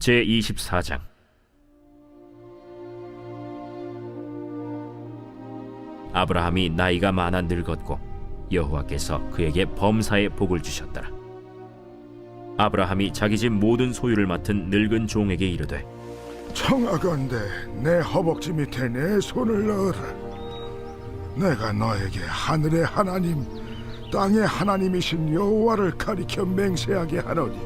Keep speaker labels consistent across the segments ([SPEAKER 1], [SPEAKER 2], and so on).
[SPEAKER 1] 제24장. 아브라함이 나이가 많아 늙었고 여호와께서 그에게 범사의 복을 주셨더라. 아브라함이 자기 집 모든 소유를 맡은 늙은 종에게 이르되,
[SPEAKER 2] 청하건대 내 허벅지 밑에 내 손을 넣어라. 내가 너에게 하늘의 하나님, 땅의 하나님이신 여호와를 가리켜 맹세하게 하노니,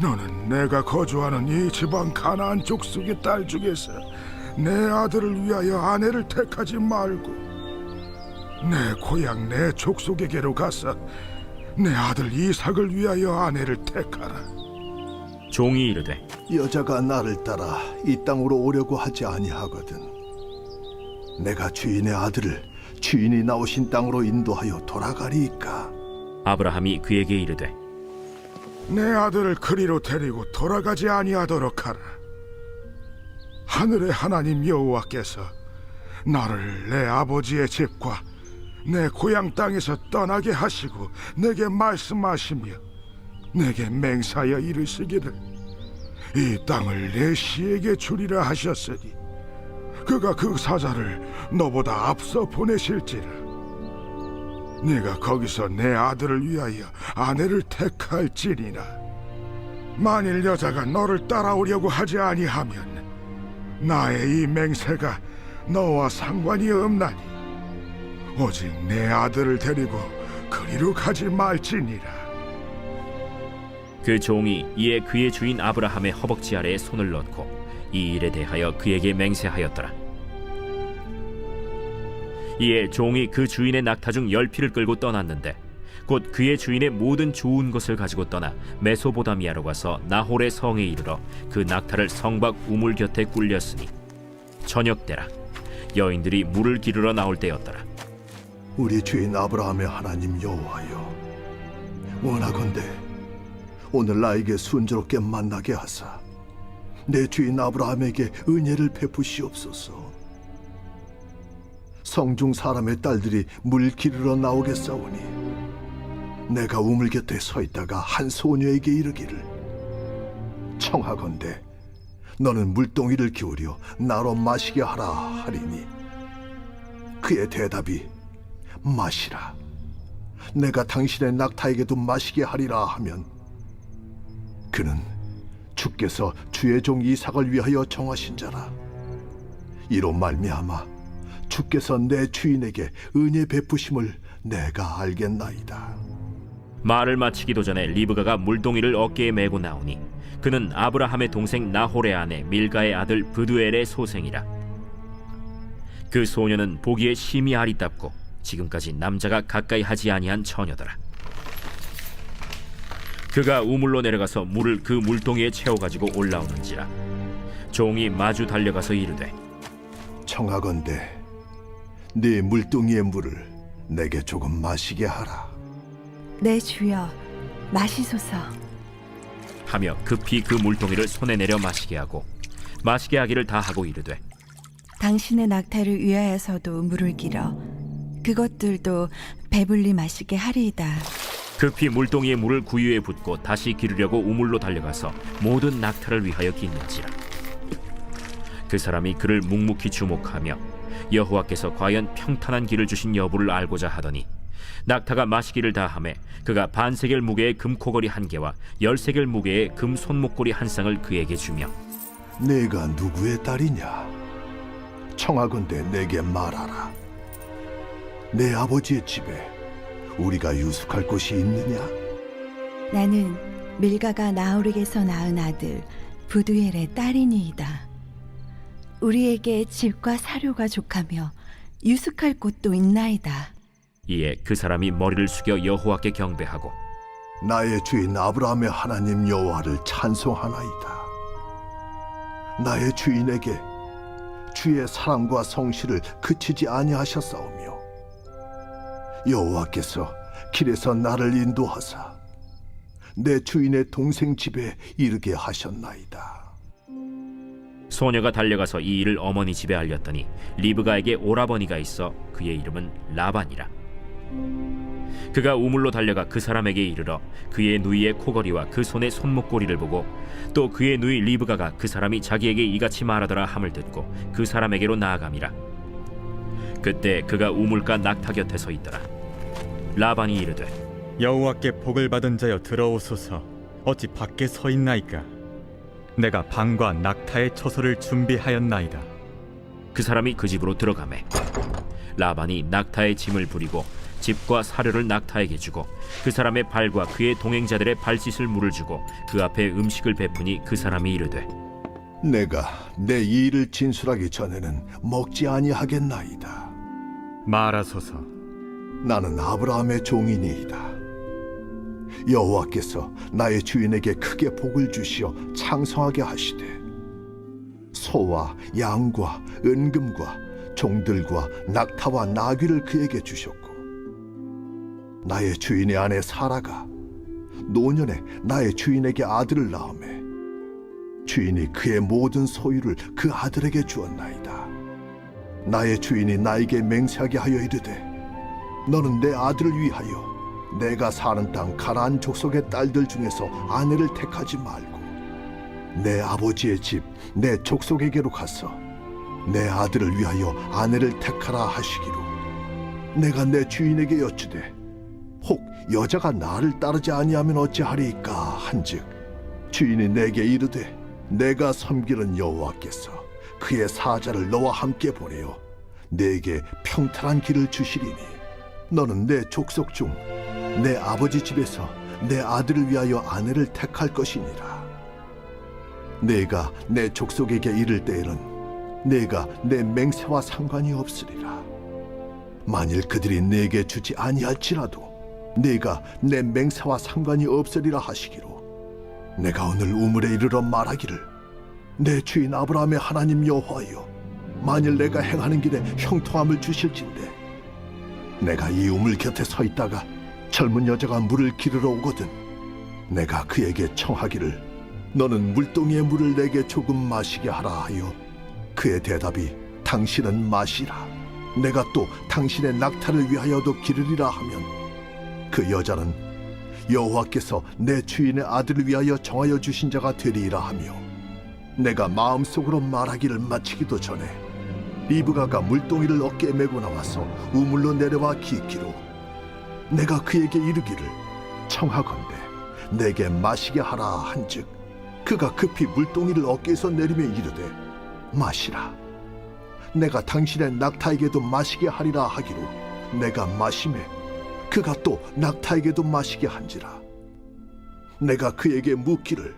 [SPEAKER 2] 너는 내가 거주하는 이 지방 가나안 족속의 딸 중에서 내 아들을 위하여 아내를 택하지 말고 내 고향 내 족속에게로 가서 내 아들 이삭을 위하여 아내를 택하라.
[SPEAKER 1] 종이 이르되,
[SPEAKER 3] 여자가 나를 따라 이 땅으로 오려고 하지 아니하거든. 내가 주인의 아들을 주인이 나오신 땅으로 인도하여 돌아가리이까.
[SPEAKER 1] 아브라함이 그에게 이르되,
[SPEAKER 2] 내 아들을 그리로 데리고 돌아가지 아니하도록 하라. 하늘의 하나님 여호와께서 나를 내 아버지의 집과 내 고향 땅에서 떠나게 하시고 내게 말씀하시며 내게 맹세하여 이르시기를, 이 땅을 내 씨에게 주리라 하셨으니 그가 그 사자를 너보다 앞서 보내실지라. 네가 거기서 내 아들을 위하여 아내를 택할지니라. 만일 여자가 너를 따라오려고 하지 아니하면 나의 이 맹세가 너와 상관이 없나니 오직 내 아들을 데리고 그리로 가지 말지니라.
[SPEAKER 1] 그 종이 이에 그의 주인 아브라함의 허벅지 아래에 손을 넣고 이 일에 대하여 그에게 맹세하였더라. 이에 종이 그 주인의 낙타 중 10匹를 끌고 떠났는데, 곧 그의 주인의 모든 좋은 것을 가지고 떠나 메소보다미아로 가서 나홀의 성에 이르러 그 낙타를 성곽 우물 곁에 꿀렸으니 저녁 때라. 여인들이 물을 기르러 나올 때였더라.
[SPEAKER 3] 우리 주인 아브라함의 하나님 여호와여, 원하건대 오늘 나에게 순조롭게 만나게 하사 내 주인 아브라함에게 은혜를 베푸시옵소서. 성중 사람의 딸들이 물 기르러 나오겠사오니 내가 우물 곁에 서 있다가 한 소녀에게 이르기를, 청하건대 너는 물동이를 기울여 나로 마시게 하라 하리니, 그의 대답이 마시라, 내가 당신의 낙타에게도 마시게 하리라 하면, 그는 주께서 주의 종 이삭을 위하여 정하신 자라. 이로 말미암아 주께서 내 주인에게 은혜 베푸심을 내가 알겠나이다.
[SPEAKER 1] 말을 마치기도 전에 리브가가 물동이를 어깨에 메고 나오니 그는 아브라함의 동생 나홀의 아내 밀가의 아들 브두엘의 소생이라. 그 소녀는 보기에 심히 아리답고 지금까지 남자가 가까이 하지 아니한 처녀더라. 그가 우물로 내려가서 물을 그 물동이에 채워가지고 올라오는지라. 종이 마주 달려가서 이르되,
[SPEAKER 3] 청하건대 네 물동이의 물을 내게 조금 마시게 하라.
[SPEAKER 4] 내 주여, 마시소서.
[SPEAKER 1] 하며 급히 그 물동이를 손에 내려 마시게 하고 마시게 하기를 다 하고 이르되,
[SPEAKER 4] 당신의 낙타를 위하여서도 물을 길어 그것들도 배불리 마시게 하리이다.
[SPEAKER 1] 급히 물동이의 물을 구유에 붓고 다시 기르려고 우물로 달려가서 모든 낙타를 위하여 기는지라. 그 사람이 그를 묵묵히 주목하며 여호와께서 과연 평탄한 길을 주신 여부를 알고자 하더니, 낙타가 마시기를 다하매 그가 반세겔 무게의 금코걸이 1개와 10세겔 무게의 금 손목고리 1쌍을 그에게 주며,
[SPEAKER 3] 내가 누구의 딸이냐? 청하건대 내게 말하라. 내 아버지의 집에 우리가 유숙할 곳이 있느냐?
[SPEAKER 4] 나는 밀가가 나홀에게서 낳은 아들 부두엘의 딸이니이다. 우리에게 집과 사료가 족하며 유숙할 곳도 있나이다.
[SPEAKER 1] 이에 그 사람이 머리를 숙여 여호와께 경배하고,
[SPEAKER 3] 나의 주인 아브라함의 하나님 여호와를 찬송하나이다. 나의 주인에게 주의 사랑과 성실을 그치지 아니하셨사오며, 여호와께서 길에서 나를 인도하사 내 주인의 동생 집에 이르게 하셨나이다.
[SPEAKER 1] 소녀가 달려가서 이 일을 어머니 집에 알렸더니 리브가에게 오라버니가 있어 그의 이름은 라반이라. 그가 우물로 달려가 그 사람에게 이르러 그의 누이의 코걸이와 그 손의 손목고리를 보고 또 그의 누이 리브가가 그 사람이 자기에게 이같이 말하더라 함을 듣고 그 사람에게로 나아감이라. 그때 그가 우물가 낙타 곁에 서 있더라. 라반이 이르되
[SPEAKER 5] 여호와께 복을 받은 자여 들어오소서. 어찌 밖에 서 있나이까? 내가 방과 낙타의 처소를 준비하였나이다.
[SPEAKER 1] 그 사람이 그 집으로 들어가매 라반이 낙타의 짐을 부리고 집과 사료를 낙타에게 주고 그 사람의 발과 그의 동행자들의 발 씻을 물을 주고 그 앞에 음식을 베푸니 그 사람이 이르되
[SPEAKER 3] 내가 내 이 일을 진술하기 전에는 먹지 아니하겠나이다.
[SPEAKER 5] 말하소서.
[SPEAKER 3] 나는 아브라함의 종이니이다. 여호와께서 나의 주인에게 크게 복을 주시어 창성하게 하시되 소와 양과 은금과 종들과 낙타와 나귀를 그에게 주셨고 나의 주인의 아내 사라가 노년에 나의 주인에게 아들을 낳으매 주인이 그의 모든 소유를 그 아들에게 주었나이다. 나의 주인이 나에게 맹세하게 하여 이르되 너는 내 아들을 위하여 내가 사는 땅 가나안 족속의 딸들 중에서 아내를 택하지 말고 내 아버지의 집 내 족속에게로 가서 내 아들을 위하여 아내를 택하라 하시기로 내가 내 주인에게 여쭈되 혹 여자가 나를 따르지 아니하면 어찌하리이까 한즉 주인이 내게 이르되 내가 섬기는 여호와께서 그의 사자를 너와 함께 보내어 내게 평탄한 길을 주시리니 너는 내 족속 중 내 아버지 집에서 내 아들을 위하여 아내를 택할 것이니라. 내가 내 족속에게 이를 때에는 내가 내 맹세와 상관이 없으리라. 만일 그들이 내게 주지 아니할지라도 내가 내 맹세와 상관이 없으리라 하시기로 내가 오늘 우물에 이르러 말하기를 내 주인 아브라함의 하나님 여호와여 만일 내가 행하는 길에 형통함을 주실진대 내가 이 우물 곁에 서 있다가 젊은 여자가 물을 기르러 오거든 내가 그에게 청하기를 너는 물동이의 물을 내게 조금 마시게 하라 하여 그의 대답이 당신은 마시라 내가 또 당신의 낙타를 위하여도 기르리라 하면 그 여자는 여호와께서 내 주인의 아들을 위하여 정하여 주신 자가 되리이라 하며 내가 마음속으로 말하기를 마치기도 전에 리브가가 물동이를 어깨에 메고 나와서 우물로 내려와 기기로 내가 그에게 이르기를 청하건대 내게 마시게 하라 한즉 그가 급히 물동이를 어깨에서 내리며 이르되 마시라 내가 당신의 낙타에게도 마시게 하리라 하기로 내가 마시매 그가 또 낙타에게도 마시게 한지라 내가 그에게 묻기를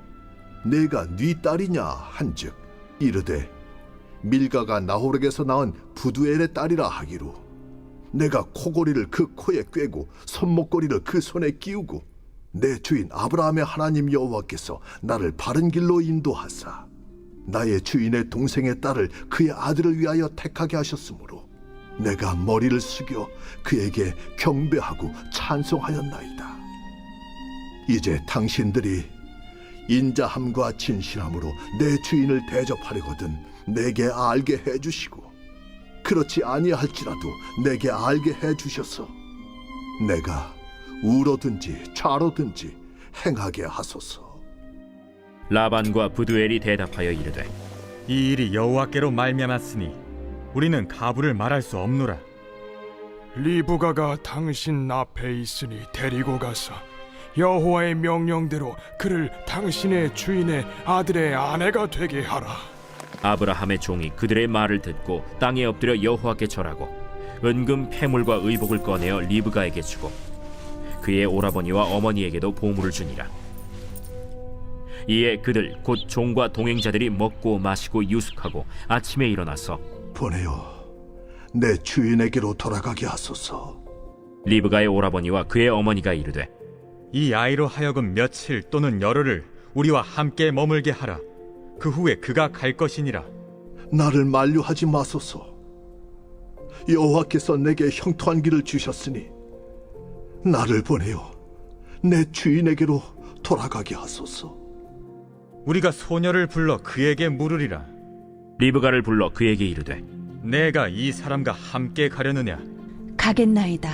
[SPEAKER 3] 내가 네 딸이냐 한즉 이르되 밀가가 나홀에게서 낳은 부두엘의 딸이라 하기로 내가 코고리를 그 코에 꿰고 손목고리를 그 손에 끼우고 내 주인 아브라함의 하나님 여호와께서 나를 바른 길로 인도하사 나의 주인의 동생의 딸을 그의 아들을 위하여 택하게 하셨으므로 내가 머리를 숙여 그에게 경배하고 찬송하였나이다. 이제 당신들이 인자함과 진실함으로 내 주인을 대접하려거든 내게 알게 해주시고 그렇지 아니할지라도 내게 알게 해주셔서 내가 우로든지 좌로든지 행하게 하소서.
[SPEAKER 1] 라반과 부두엘이 대답하여 이르되
[SPEAKER 5] 이 일이 여호와께로 말미암았으니 우리는 가부를 말할 수 없노라.
[SPEAKER 6] 리브가가 당신 앞에 있으니 데리고 가서 여호와의 명령대로 그를 당신의 주인의 아들의 아내가 되게 하라.
[SPEAKER 1] 아브라함의 종이 그들의 말을 듣고 땅에 엎드려 여호와께 절하고 은금 패물과 의복을 꺼내어 리브가에게 주고 그의 오라버니와 어머니에게도 보물을 주니라. 이에 그들 곧 종과 동행자들이 먹고 마시고 유숙하고 아침에 일어나서
[SPEAKER 3] 보내어 내 주인에게로 돌아가게 하소서.
[SPEAKER 1] 리브가의 오라버니와 그의 어머니가 이르되
[SPEAKER 5] 이 아이로 하여금 며칠 또는 열흘을 우리와 함께 머물게 하라. 그 후에 그가 갈 것이니라.
[SPEAKER 3] 나를 만류하지 마소서. 여호와께서 내게 형통한 길을 주셨으니 나를 보내어 내 주인에게로 돌아가게 하소서.
[SPEAKER 5] 우리가 소녀를 불러 그에게 물으리라.
[SPEAKER 1] 리브가를 불러 그에게 이르되
[SPEAKER 5] 내가 이 사람과 함께 가려느냐?
[SPEAKER 4] 가겠나이다.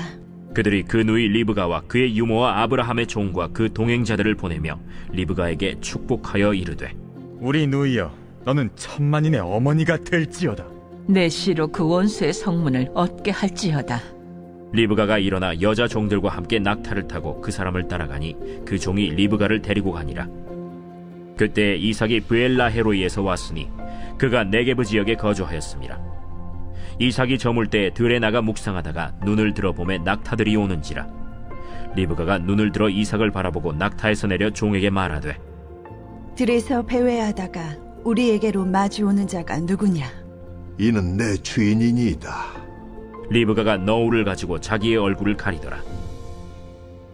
[SPEAKER 1] 그들이 그 누이 리브가와 그의 유모와 아브라함의 종과 그 동행자들을 보내며 리브가에게 축복하여 이르되
[SPEAKER 5] 우리 누이여, 너는 천만인의 어머니가 될지어다.
[SPEAKER 7] 내 씨로 그 원수의 성문을 얻게 할지어다.
[SPEAKER 1] 리브가가 일어나 여자 종들과 함께 낙타를 타고 그 사람을 따라가니 그 종이 리브가를 데리고 가니라. 그때 이삭이 브엘라헤로이에서 왔으니 그가 네게브 지역에 거주하였습니다. 이삭이 저물 때 들에 나가 묵상하다가 눈을 들어보매 낙타들이 오는지라. 리브가가 눈을 들어 이삭을 바라보고 낙타에서 내려 종에게 말하되
[SPEAKER 4] 들에서 배회하다가 우리에게로 마주오는 자가 누구냐?
[SPEAKER 3] 이는 내 주인이니이다.
[SPEAKER 1] 리브가가 너울을 가지고 자기의 얼굴을 가리더라.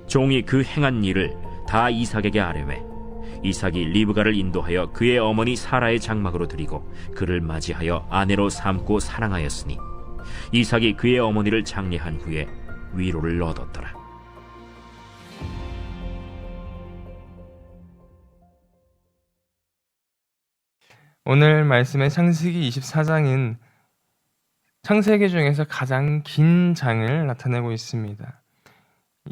[SPEAKER 1] 종이 그 행한 일을 다 이삭에게 아뢰매 이삭이 리브가를 인도하여 그의 어머니 사라의 장막으로 들이고 그를 맞이하여 아내로 삼고 사랑하였으니 이삭이 그의 어머니를 장례한 후에 위로를 얻었더라.
[SPEAKER 8] 오늘 말씀의 창세기 24장은 창세기 중에서 가장 긴 장을 나타내고 있습니다.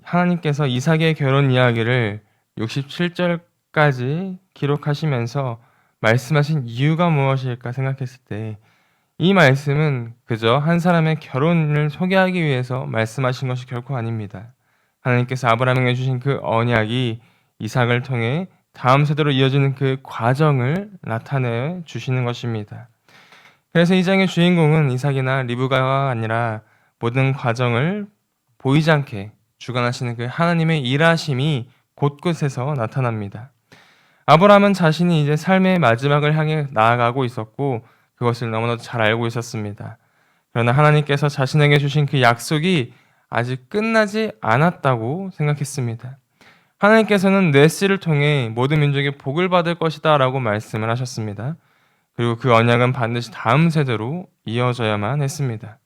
[SPEAKER 8] 하나님께서 이삭의 결혼 이야기를 67절까지 기록하시면서 말씀하신 이유가 무엇일까 생각했을 때 이 말씀은 그저 한 사람의 결혼을 소개하기 위해서 말씀하신 것이 결코 아닙니다. 하나님께서 아브라함에게 주신 그 언약이 이삭을 통해 다음 세대로 이어지는 그 과정을 나타내 주시는 것입니다. 그래서 이 장의 주인공은 이삭이나 리브가가 아니라 모든 과정을 보이지 않게 주관하시는 그 하나님의 일하심이 곳곳에서 나타납니다. 아브라함은 자신이 이제 삶의 마지막을 향해 나아가고 있었고 그것을 너무나도 잘 알고 있었습니다. 그러나 하나님께서 자신에게 주신 그 약속이 아직 끝나지 않았다고 생각했습니다. 하나님께서는 내 씨를 통해 모든 민족이 복을 받을 것이다 라고 말씀을 하셨습니다. 그리고 그 언약은 반드시 다음 세대로 이어져야만 했습니다.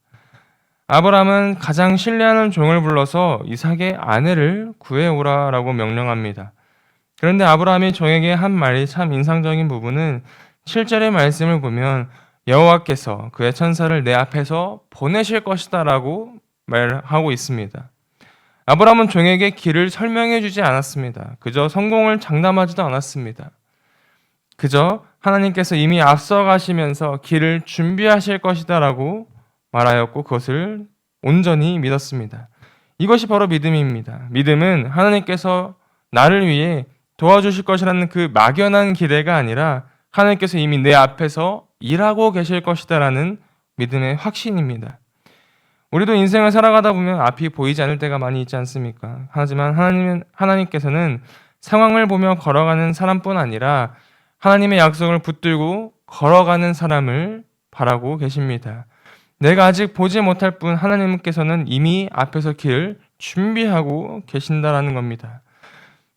[SPEAKER 8] 아브라함은 가장 신뢰하는 종을 불러서 이삭의 아내를 구해오라 라고 명령합니다. 그런데 아브라함이 종에게 한 말이 참 인상적인 부분은 7절의 말씀을 보면 여호와께서 그의 천사를 내 앞에서 보내실 것이다 라고 말하고 있습니다. 아브라함은 종에게 길을 설명해 주지 않았습니다. 그저 성공을 장담하지도 않았습니다. 그저 하나님께서 이미 앞서가시면서 길을 준비하실 것이다 라고 말하였고 그것을 온전히 믿었습니다. 이것이 바로 믿음입니다. 믿음은 하나님께서 나를 위해 도와주실 것이라는 그 막연한 기대가 아니라 하나님께서 이미 내 앞에서 일하고 계실 것이다 라는 믿음의 확신입니다. 우리도 인생을 살아가다 보면 앞이 보이지 않을 때가 많이 있지 않습니까? 하지만 하나님께서는 상황을 보며 걸어가는 사람뿐 아니라 하나님의 약속을 붙들고 걸어가는 사람을 바라고 계십니다. 내가 아직 보지 못할 뿐 하나님께서는 이미 앞에서 길을 준비하고 계신다라는 겁니다.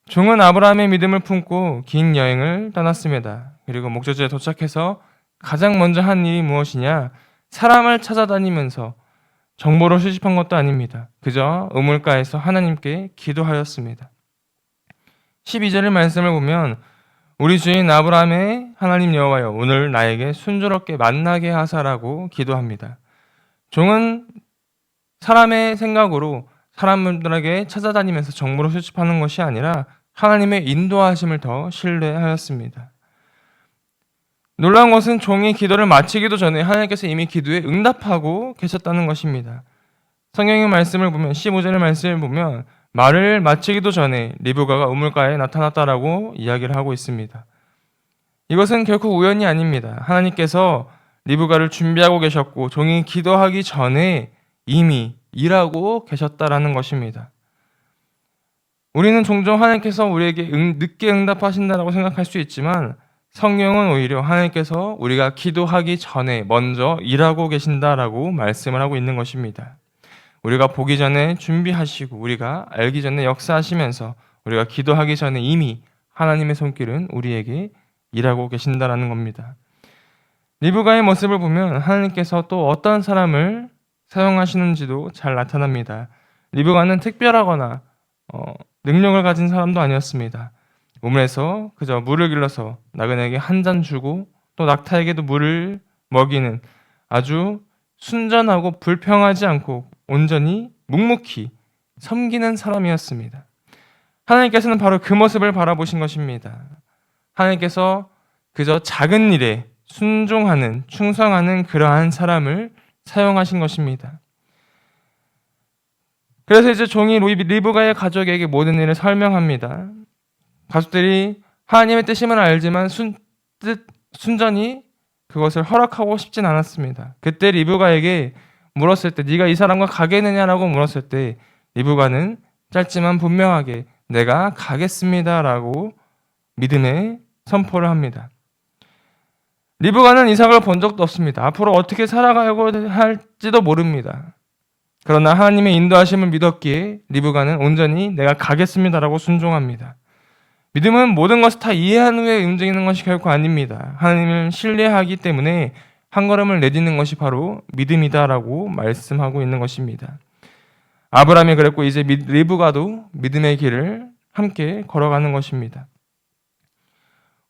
[SPEAKER 8] 종은 아브라함의 믿음을 품고 긴 여행을 떠났습니다. 그리고 목적지에 도착해서 가장 먼저 한 일이 무엇이냐? 사람을 찾아다니면서 정보를 수집한 것도 아닙니다. 그저 우물가에서 하나님께 기도하였습니다. 12절의 말씀을 보면 우리 주인 아브라함의 하나님 여호와여 오늘 나에게 순조롭게 만나게 하사라고 기도합니다. 종은 사람의 생각으로 사람들에게 찾아다니면서 정보를 수집하는 것이 아니라 하나님의 인도하심을 더 신뢰하였습니다. 놀라운 것은 종이 기도를 마치기도 전에 하나님께서 이미 기도에 응답하고 계셨다는 것입니다. 성경의 말씀을 보면 15절의 말씀을 보면 말을 마치기도 전에 리브가가 우물가에 나타났다라고 이야기를 하고 있습니다. 이것은 결코 우연이 아닙니다. 하나님께서 리브가를 준비하고 계셨고 종이 기도하기 전에 이미 일하고 계셨다라는 것입니다. 우리는 종종 하나님께서 우리에게 늦게 응답하신다라고 생각할 수 있지만 성경은 오히려 하나님께서 우리가 기도하기 전에 먼저 일하고 계신다라고 말씀을 하고 있는 것입니다. 우리가 보기 전에 준비하시고 우리가 알기 전에 역사하시면서 우리가 기도하기 전에 이미 하나님의 손길은 우리에게 일하고 계신다라는 겁니다. 리브가의 모습을 보면 하나님께서 또 어떤 사람을 사용하시는지도 잘 나타납니다. 리브가는 특별하거나 능력을 가진 사람도 아니었습니다. 우물에서 그저 물을 길러서 나그네에게 한 잔 주고 또 낙타에게도 물을 먹이는 아주 순전하고 불평하지 않고 온전히 묵묵히 섬기는 사람이었습니다. 하나님께서는 바로 그 모습을 바라보신 것입니다. 하나님께서 그저 작은 일에 순종하는, 충성하는 그러한 사람을 사용하신 것입니다. 그래서 이제 종이 리브가의 가족에게 모든 일을 설명합니다. 가족들이 하나님의 뜻임을 알지만 순전히 그것을 허락하고 싶진 않았습니다. 그때 리브가에게 물었을 때 네가 이 사람과 가겠느냐라고 물었을 때 리브가는 짧지만 분명하게 내가 가겠습니다라고 믿음의 선포를 합니다. 리브가는 이삭을 본 적도 없습니다. 앞으로 어떻게 살아가고 할지도 모릅니다. 그러나 하나님의 인도하심을 믿었기에 리브가는 온전히 내가 가겠습니다라고 순종합니다. 믿음은 모든 것을 다 이해한 후에 움직이는 것이 결코 아닙니다. 하나님을 신뢰하기 때문에 한 걸음을 내딛는 것이 바로 믿음이다라고 말씀하고 있는 것입니다. 아브라함이 그랬고 이제 리브가도 믿음의 길을 함께 걸어가는 것입니다.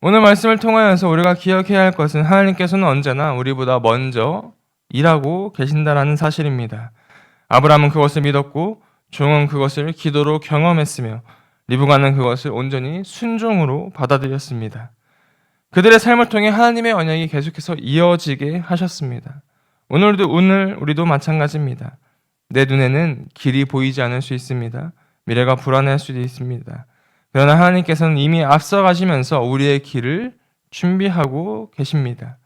[SPEAKER 8] 오늘 말씀을 통하여서 우리가 기억해야 할 것은 하나님께서는 언제나 우리보다 먼저 일하고 계신다라는 사실입니다. 아브라함은 그것을 믿었고 종은 그것을 기도로 경험했으며 리브가는 그것을 온전히 순종으로 받아들였습니다. 그들의 삶을 통해 하나님의 언약이 계속해서 이어지게 하셨습니다. 오늘 우리도 마찬가지입니다. 내 눈에는 길이 보이지 않을 수 있습니다. 미래가 불안할 수도 있습니다. 그러나 하나님께서는 이미 앞서가시면서 우리의 길을 준비하고 계십니다.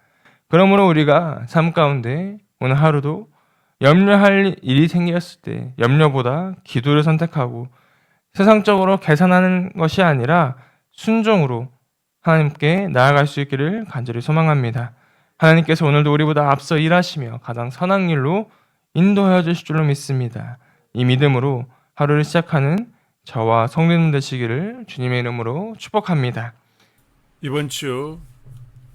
[SPEAKER 8] 그러므로 우리가 삶 가운데 오늘 하루도 염려할 일이 생겼을 때 염려보다 기도를 선택하고 세상적으로 계산하는 것이 아니라 순종으로 하나님께 나아갈 수 있기를 간절히 소망합니다. 하나님께서 오늘도 우리보다 앞서 일하시며 가장 선한 길로 인도하여 주실 줄로 믿습니다. 이 믿음으로 하루를 시작하는 저와 성도님 되시기를 주님의 이름으로 축복합니다.
[SPEAKER 9] 이번 주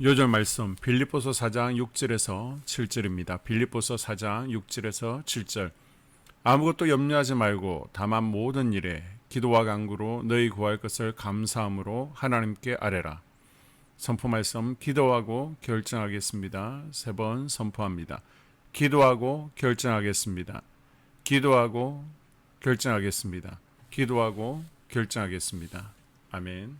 [SPEAKER 9] 요절 말씀 빌립보서 4장 6절에서 7절입니다. 빌립보서 4장 6절에서 7절. 아무것도 염려하지 말고 다만 모든 일에 기도와 간구로 너희 구할 것을 감사함으로 하나님께 아뢰라. 선포 말씀 기도하고 결정하겠습니다. 3번 선포합니다. 기도하고 결정하겠습니다. 기도하고 결정하겠습니다. 기도하고 결정하겠습니다. 아멘.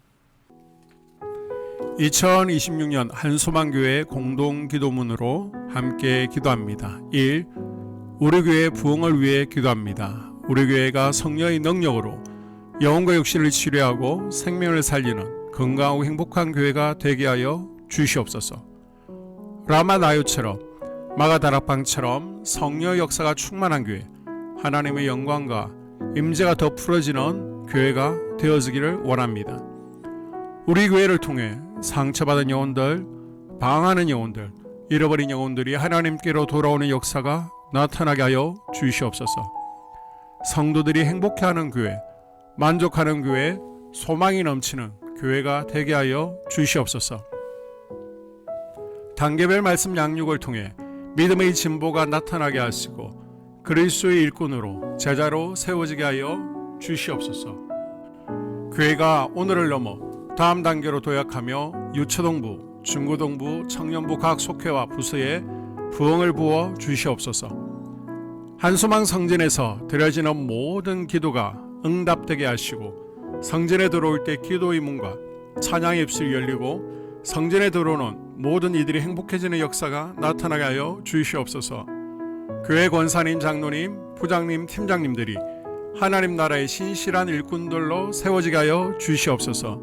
[SPEAKER 9] 2026년 한소망교회 공동기도문으로 함께 기도합니다. 1. 우리 교회 부흥을 위해 기도합니다. 우리 교회가 성령의 능력으로 영혼과 육신을 치료하고 생명을 살리는 건강하고 행복한 교회가 되게 하여 주시옵소서. 라마나요처럼 마가다락방처럼 성령의 역사가 충만한 교회, 하나님의 영광과 임재가 더 풀어지는 교회가 되어지기를 원합니다. 우리 교회를 통해 상처받은 영혼들, 방황하는 영혼들, 잃어버린 영혼들이 하나님께로 돌아오는 역사가 나타나게 하여 주시옵소서. 성도들이 행복해하는 교회, 만족하는 교회, 소망이 넘치는 교회가 되게 하여 주시옵소서. 단계별 말씀 양육을 통해 믿음의 진보가 나타나게 하시고 그리스도의 일꾼으로 제자로 세워지게 하여 주시옵소서. 교회가 오늘을 넘어 다음 단계로 도약하며 유초동부, 중고동부, 청년부 각 속회와 부서에 부흥을 부어 주시옵소서. 한소망 성전에서 드려지는 모든 기도가 응답되게 하시고 성전에 들어올 때 기도의 문과 찬양의 입술이 열리고 성전에 들어오는 모든 이들이 행복해지는 역사가 나타나게 하여 주시옵소서. 교회 권사님, 장로님, 부장님, 팀장님들이 하나님 나라의 신실한 일꾼들로 세워지게 하여 주시옵소서.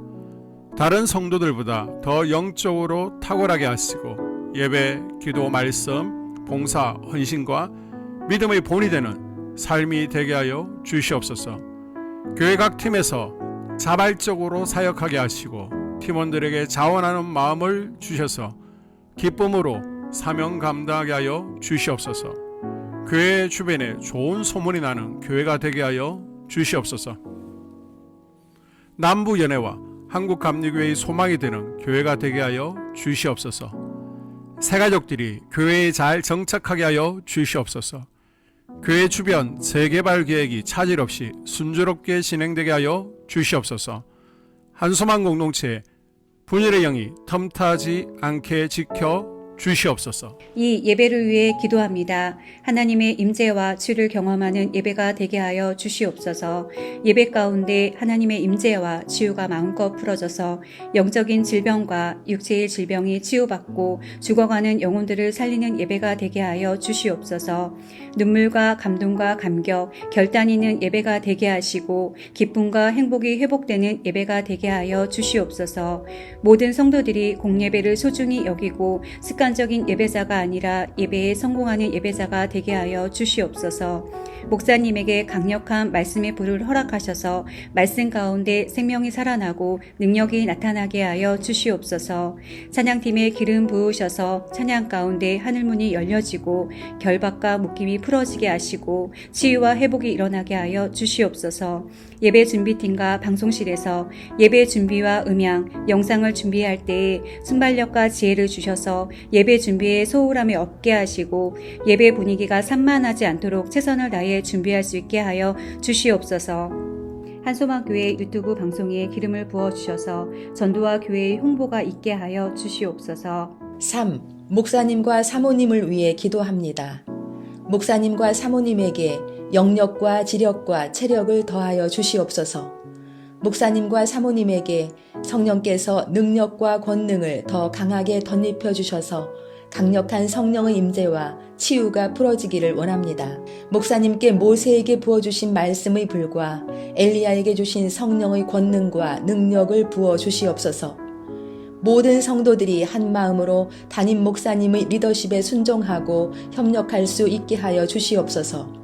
[SPEAKER 9] 다른 성도들보다 더 영적으로 탁월하게 하시고 예배, 기도, 말씀, 봉사, 헌신과 믿음의 본이 되는 삶이 되게 하여 주시옵소서. 교회 각 팀에서 자발적으로 사역하게 하시고 팀원들에게 자원하는 마음을 주셔서 기쁨으로 사명 감당하게 하여 주시옵소서. 교회 주변에 좋은 소문이 나는 교회가 되게 하여 주시옵소서. 남부연회와 한국감리교회의 소망이 되는 교회가 되게 하여 주시옵소서. 새가족들이 교회에 잘 정착하게 하여 주시옵소서. 교회 주변 재개발 계획이 차질 없이 순조롭게 진행되게 하여 주시옵소서. 한소망 공동체에 분열의 영이 틈타지 않게 지켜 주시옵소서.
[SPEAKER 10] 이 예배를 위해 기도합니다. 하나님의 임재와 주를 경험하는 예배가 되게 하여 주시옵소서. 예배 가운데 하나님의 임재와 치유가 마음껏 풀어져서 영적인 질병과 육체의 질병이 치유받고 죽어가는 영혼들을 살리는 예배가 되게 하여 주시옵소서. 눈물과 감동과 감격, 결단 있는 예배가 되게 하시고 기쁨과 행복이 회복되는 예배가 되게 하여 주시옵소서. 모든 성도들이 공예배를 소중히 여기고 습관적인 예배자가 아니라 예배에 성공하는 예배자가 되게 하여 주시옵소서. 목사님에게 강력한 말씀의 불을 허락하셔서 말씀 가운데 생명이 살아나고 능력이 나타나게 하여 주시옵소서. 찬양팀에 기름 부으셔서 찬양 가운데 하늘문이 열려지고 결박과 묶임이 풀어지게 하시고 치유와 회복이 일어나게 하여 주시옵소서. 예배 준비팀과 방송실에서 예배 준비와 음향, 영상을 준비할 때에 순발력과 지혜를 주셔서 예배 준비에 소홀함이 없게 하시고 예배 분위기가 산만하지 않도록 최선을 다해 준비할 수 있게 하여 주시옵소서. 한소망교회 유튜브 방송에 기름을 부어주셔서 전도와 교회의 홍보가 있게 하여 주시옵소서.
[SPEAKER 11] 3. 목사님과 사모님을 위해 기도합니다. 목사님과 사모님에게 영력과 지력과 체력을 더하여 주시옵소서. 목사님과 사모님에게 성령께서 능력과 권능을 더 강하게 덧입혀 주셔서 강력한 성령의 임재와 치유가 풀어지기를 원합니다. 목사님께 모세에게 부어주신 말씀의 불과 엘리야에게 주신 성령의 권능과 능력을 부어 주시옵소서. 모든 성도들이 한 마음으로 담임 목사님의 리더십에 순종하고 협력할 수 있게 하여 주시옵소서.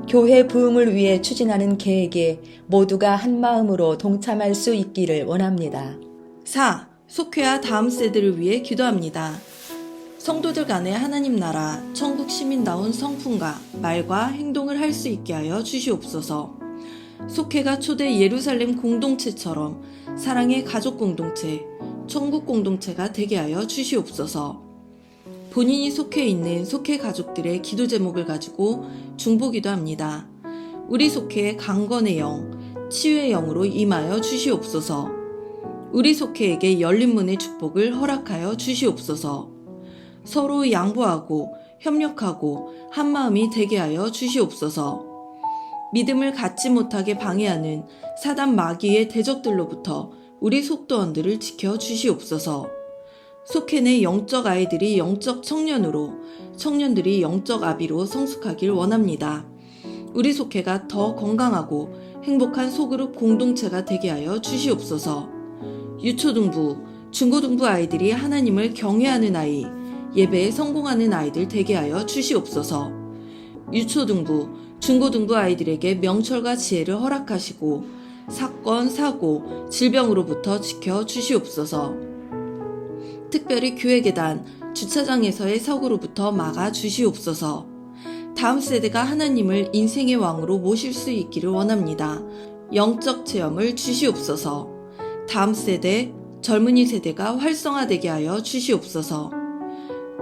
[SPEAKER 11] 교회 부흥을 위해 추진하는 계획에 모두가 한 마음으로 동참할 수 있기를 원합니다.
[SPEAKER 12] 4. 속회와 다음 세대를 위해 기도합니다. 성도들 간에 하나님 나라, 천국 시민다운 성품과 말과 행동을 할 수 있게 하여 주시옵소서. 속회가 초대 예루살렘 공동체처럼 사랑의 가족 공동체, 천국 공동체가 되게 하여 주시옵소서. 본인이 속해 있는 속해 가족들의 기도 제목을 가지고 중보기도 합니다. 우리 속해의 강건의 영, 치유의 영으로 임하여 주시옵소서. 우리 속해에게 열린 문의 축복을 허락하여 주시옵소서. 서로 양보하고 협력하고 한마음이 되게 하여 주시옵소서. 믿음을 갖지 못하게 방해하는 사단 마귀의 대적들로부터 우리 속도원들을 지켜 주시옵소서. 속해 내 영적 아이들이 영적 청년으로, 청년들이 영적 아비로 성숙하길 원합니다. 우리 속해가 더 건강하고 행복한 소그룹 공동체가 되게 하여 주시옵소서. 유초등부, 중고등부 아이들이 하나님을 경외하는 아이, 예배에 성공하는 아이들 되게 하여 주시옵소서. 유초등부, 중고등부 아이들에게 명철과 지혜를 허락하시고 사건, 사고, 질병으로부터 지켜 주시옵소서. 특별히 교회 계단, 주차장에서의 사고로부터 막아 주시옵소서. 다음 세대가 하나님을 인생의 왕으로 모실 수 있기를 원합니다. 영적 체험을 주시옵소서. 다음 세대, 젊은이 세대가 활성화되게 하여 주시옵소서.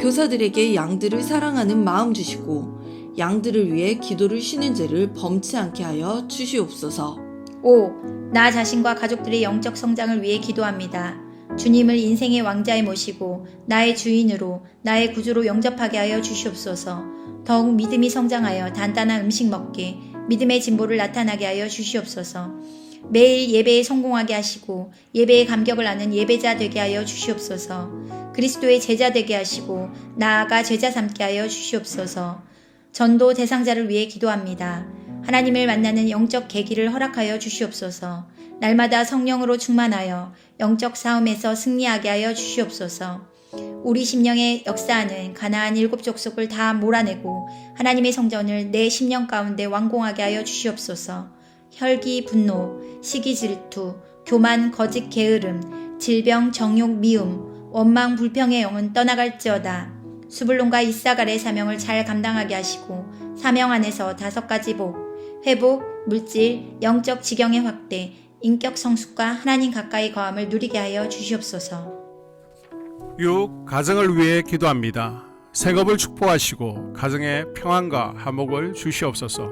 [SPEAKER 12] 교사들에게 양들을 사랑하는 마음 주시고 양들을 위해 기도를 쉬는 죄를 범치 않게 하여 주시옵소서.
[SPEAKER 13] 5. 나 자신과 가족들의 영적 성장을 위해 기도합니다. 주님을 인생의 왕자에 모시고 나의 주인으로 나의 구주로 영접하게 하여 주시옵소서. 더욱 믿음이 성장하여 단단한 음식 먹게 믿음의 진보를 나타나게 하여 주시옵소서. 매일 예배에 성공하게 하시고 예배의 감격을 아는 예배자 되게 하여 주시옵소서. 그리스도의 제자 되게 하시고 나아가 제자 삼게 하여 주시옵소서. 전도 대상자를 위해 기도합니다. 하나님을 만나는 영적 계기를 허락하여 주시옵소서. 날마다 성령으로 충만하여 영적 싸움에서 승리하게 하여 주시옵소서. 우리 심령에 역사하는 가나안 7 족속을 다 몰아내고 하나님의 성전을 내 심령 가운데 완공하게 하여 주시옵소서. 혈기, 분노, 시기, 질투, 교만, 거짓, 게으름, 질병, 정욕, 미움, 원망, 불평의 영은 떠나갈지어다. 수불론과 이사갈의 사명을 잘 감당하게 하시고 사명 안에서 5가지 복, 회복, 물질, 영적 지경의 확대, 인격 성숙과 하나님 가까이 거함을 누리게 하여 주시옵소서.
[SPEAKER 9] 6. 가정을 위해 기도합니다. 새겁을 축복하시고 가정에 평안과 화목을 주시옵소서.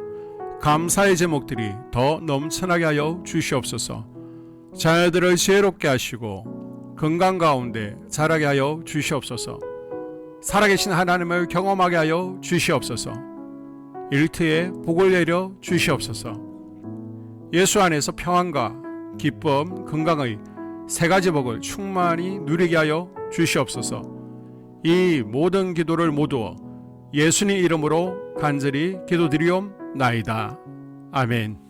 [SPEAKER 9] 감사의 제목들이 더 넘쳐나게 하여 주시옵소서. 자녀들을 지혜롭게 하시고 건강 가운데 자라게 하여 주시옵소서. 살아계신 하나님을 경험하게 하여 주시옵소서. 일터에 복을 내려 주시옵소서. 예수 안에서 평안과 기쁨, 건강의 세 가지 복을 충만히 누리게 하여 주시옵소서. 이 모든 기도를 모두 예수님 이름으로 간절히 기도드리옵나이다. 아멘.